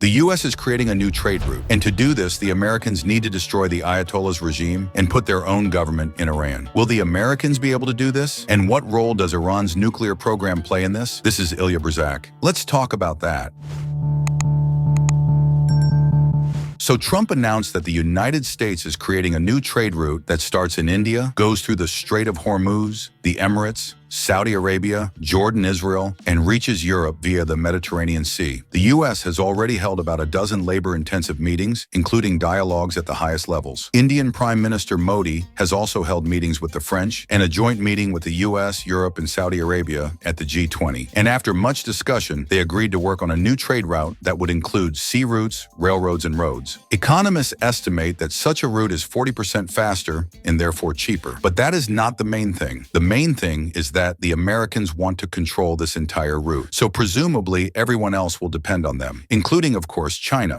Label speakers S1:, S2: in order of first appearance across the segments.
S1: The U.S. is creating a new trade route, and to do this, the Americans need to destroy the Ayatollah's regime and put their own government in Iran. Will the Americans be able to do this? And what role does Iran's nuclear program play in this? This is Ilya Brzak. Let's talk about that. So Trump announced that the United States is creating a new trade route that starts in India, goes through the Strait of Hormuz, the Emirates, Saudi Arabia, Jordan, Israel, and reaches Europe via the Mediterranean Sea. The U.S. has already held about a dozen labor-intensive meetings, including dialogues at the highest levels. Indian Prime Minister Modi has also held meetings with the French and a joint meeting with the U.S., Europe, and Saudi Arabia at the G20. And after much discussion, they agreed to work on a new trade route that would include sea routes, railroads, and roads. Economists estimate that such a route is 40% faster and therefore cheaper. But that is not the main thing. The main thing is that the Americans want to control this entire route. So presumably everyone else will depend on them, including, of course, China.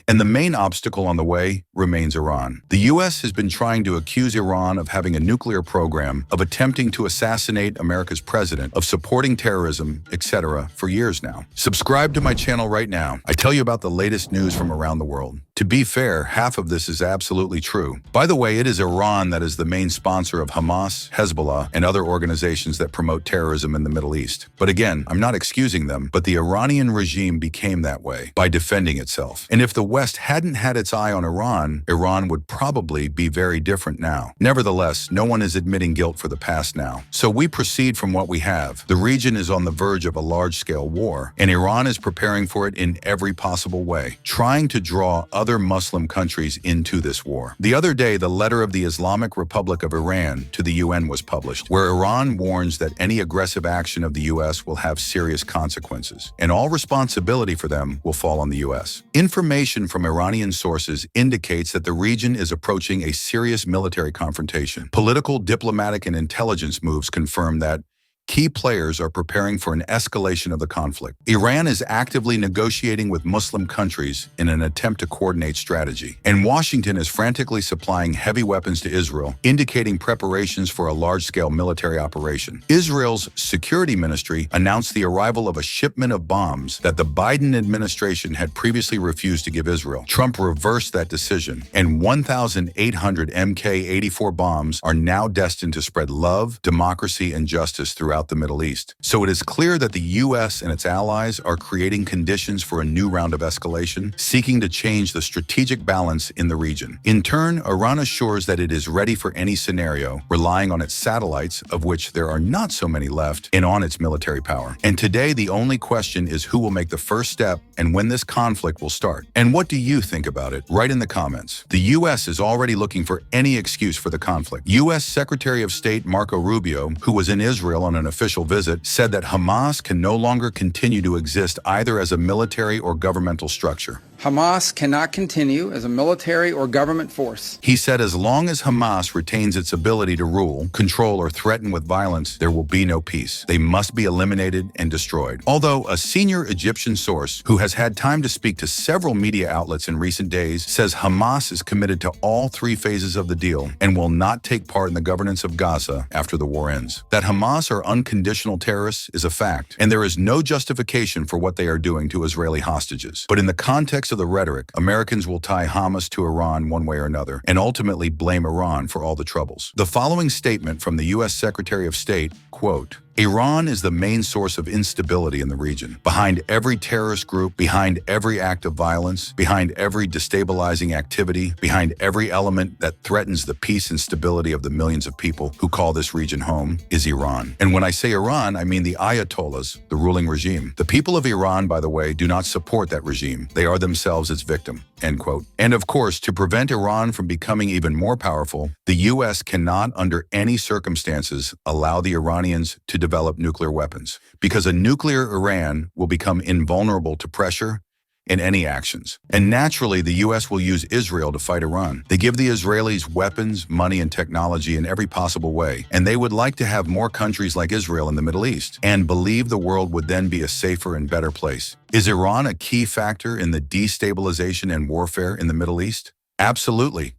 S1: And the main obstacle on the way remains Iran. The U.S. has been trying to accuse Iran of having a nuclear program, of attempting to assassinate America's president, of supporting terrorism, etc. for years now. Subscribe to my channel right now. I tell you about the latest news from around the world. To be fair, half of this is absolutely true. By the way, it is Iran that is the main sponsor of Hamas, Hezbollah, and other organizations that promote terrorism in the Middle East. But again, I'm not excusing them, but the Iranian regime became that way by defending itself. And if the West hadn't had its eye on Iran, Iran would probably be very different now. Nevertheless, no one is admitting guilt for the past now. So we proceed from what we have. The region is on the verge of a large-scale war, and Iran is preparing for it in every possible way, trying to draw other Muslim countries into this war. The other day, the letter of the Islamic Republic of Iran to the UN was published, where Iran warns that any aggressive action of the U.S. will have serious consequences, and all responsibility for them will fall on the U.S. Information from Iranian sources indicates that the region is approaching a serious military confrontation. Political, diplomatic, and intelligence moves confirm that key players are preparing for an escalation of the conflict. Iran is actively negotiating with Muslim countries in an attempt to coordinate strategy. And Washington is frantically supplying heavy weapons to Israel, indicating preparations for a large-scale military operation. Israel's security ministry announced the arrival of a shipment of bombs that the Biden administration had previously refused to give Israel. Trump reversed that decision, and 1,800 Mk-84 bombs are now destined to spread love, democracy, and justice throughout the Middle East. So it is clear that the U.S. and its allies are creating conditions for a new round of escalation, seeking to change the strategic balance in the region. In turn, Iran assures that it is ready for any scenario, relying on its satellites, of which there are not so many left, and on its military power. And today, the only question is who will make the first step and when this conflict will start. And what do you think about it? Write in the comments. The U.S. is already looking for any excuse for the conflict. U.S. Secretary of State Marco Rubio, who was in Israel on an official visit, said that Hamas can no longer continue to exist either as a military or governmental structure.
S2: Hamas cannot continue as a military or government force.
S1: He said as long as Hamas retains its ability to rule, control, or threaten with violence, there will be no peace. They must be eliminated and destroyed. Although a senior Egyptian source who has had time to speak to several media outlets in recent days says Hamas is committed to all three phases of the deal and will not take part in the governance of Gaza after the war ends. That Hamas are unconditional terrorists is a fact, and there is no justification for what they are doing to Israeli hostages. But in the context of the rhetoric, Americans will tie Hamas to Iran one way or another, and ultimately blame Iran for all the troubles. The following statement from the U.S. Secretary of State, quote, Iran is the main source of instability in the region. Behind every terrorist group, behind every act of violence, behind every destabilizing activity, behind every element that threatens the peace and stability of the millions of people who call this region home, is Iran. And when I say Iran, I mean the Ayatollahs, the ruling regime. The people of Iran, by the way, do not support that regime. They are themselves its victim. End quote. And of course, to prevent Iran from becoming even more powerful, the U.S. cannot, under any circumstances, allow the Iranians to develop nuclear weapons, because a nuclear Iran will become invulnerable to pressure in any actions. And naturally, the U.S. will use Israel to fight Iran. They give the Israelis weapons, money, and technology in every possible way, and they would like to have more countries like Israel in the Middle East, and believe the world would then be a safer and better place. Is Iran a key factor in the destabilization and warfare in the Middle East? Absolutely.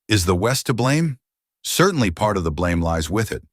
S1: Is the West to blame? Certainly part of the blame lies with it.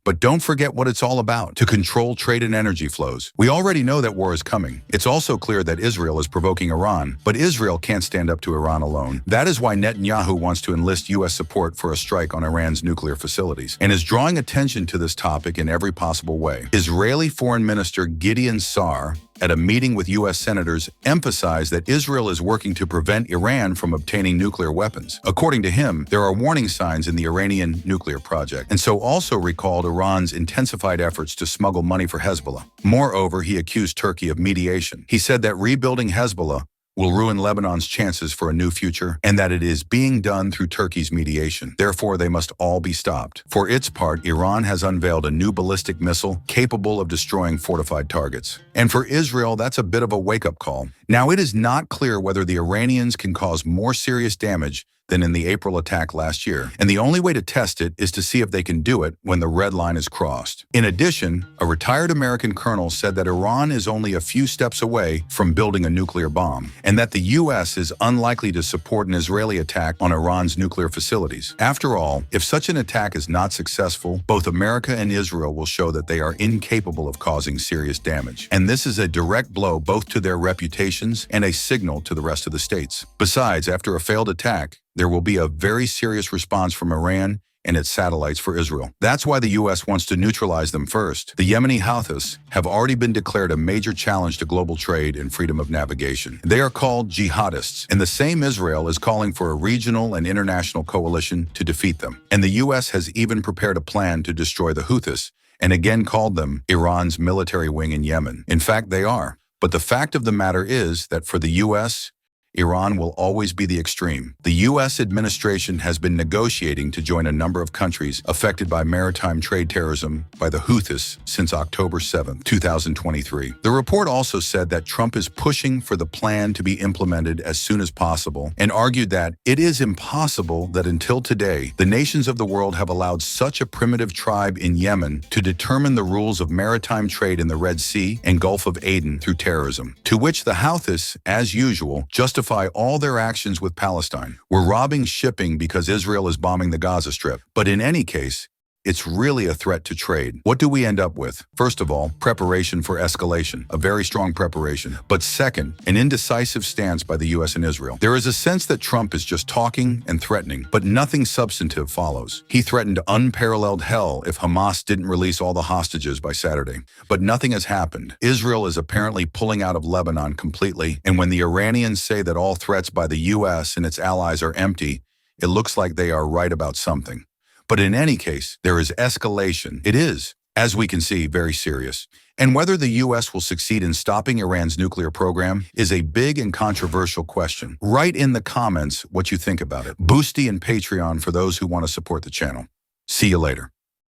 S1: But don't forget what it's all about: to control trade and energy flows. We already know that war is coming. It's also clear that Israel is provoking Iran, but Israel can't stand up to Iran alone. That is why Netanyahu wants to enlist U.S. support for a strike on Iran's nuclear facilities, and is drawing attention to this topic in every possible way. Israeli Foreign Minister Gideon Sa'ar, at a meeting with U.S. senators, emphasized that Israel is working to prevent Iran from obtaining nuclear weapons. According to him, there are warning signs in the Iranian nuclear project, and so also recalled Iran's intensified efforts to smuggle money for Hezbollah. Moreover, he accused Turkey of mediation. He said that rebuilding Hezbollah will ruin Lebanon's chances for a new future, and that it is being done through Turkey's mediation. Therefore, they must all be stopped. For its part, Iran has unveiled a new ballistic missile capable of destroying fortified targets. And for Israel, that's a bit of a wake-up call. Now, it is not clear whether the Iranians can cause more serious damage than in the April attack last year, and the only way to test it is to see if they can do it when the red line is crossed. In addition, a retired American colonel said that Iran is only a few steps away from building a nuclear bomb, and that the U.S. is unlikely to support an Israeli attack on Iran's nuclear facilities. After all, if such an attack is not successful, both America and Israel will show that they are incapable of causing serious damage. And this is a direct blow both to their reputations and a signal to the rest of the states. Besides, after a failed attack, there will be a very serious response from Iran and its satellites for Israel. That's why the U.S. wants to neutralize them first. The Yemeni Houthis have already been declared a major challenge to global trade and freedom of navigation. They are called jihadists, and the same Israel is calling for a regional and international coalition to defeat them. And the U.S. has even prepared a plan to destroy the Houthis, and again called them Iran's military wing in Yemen. In fact, they are. But the fact of the matter is that for the U.S., Iran will always be the extreme. The U.S. administration has been negotiating to join a number of countries affected by maritime trade terrorism by the Houthis since October 7, 2023. The report also said that Trump is pushing for the plan to be implemented as soon as possible, and argued that it is impossible that until today, the nations of the world have allowed such a primitive tribe in Yemen to determine the rules of maritime trade in the Red Sea and Gulf of Aden through terrorism, to which the Houthis, as usual, justify all their actions with Palestine. We're robbing shipping because Israel is bombing the Gaza Strip. But in any case, it's really a threat to trade. What do we end up with? First of all, preparation for escalation, a very strong preparation. But second, an indecisive stance by the U.S. and Israel. There is a sense that Trump is just talking and threatening, but nothing substantive follows. He threatened unparalleled hell if Hamas didn't release all the hostages by Saturday. But nothing has happened. Israel is apparently pulling out of Lebanon completely, and when the Iranians say that all threats by the U.S. and its allies are empty, it looks like they are right about something. But in any case, there is escalation. It is, as we can see, very serious. And whether the U.S. will succeed in stopping Iran's nuclear program is a big and controversial question. Write in the comments what you think about it. Boosty and Patreon for those who want to support the channel. See you later.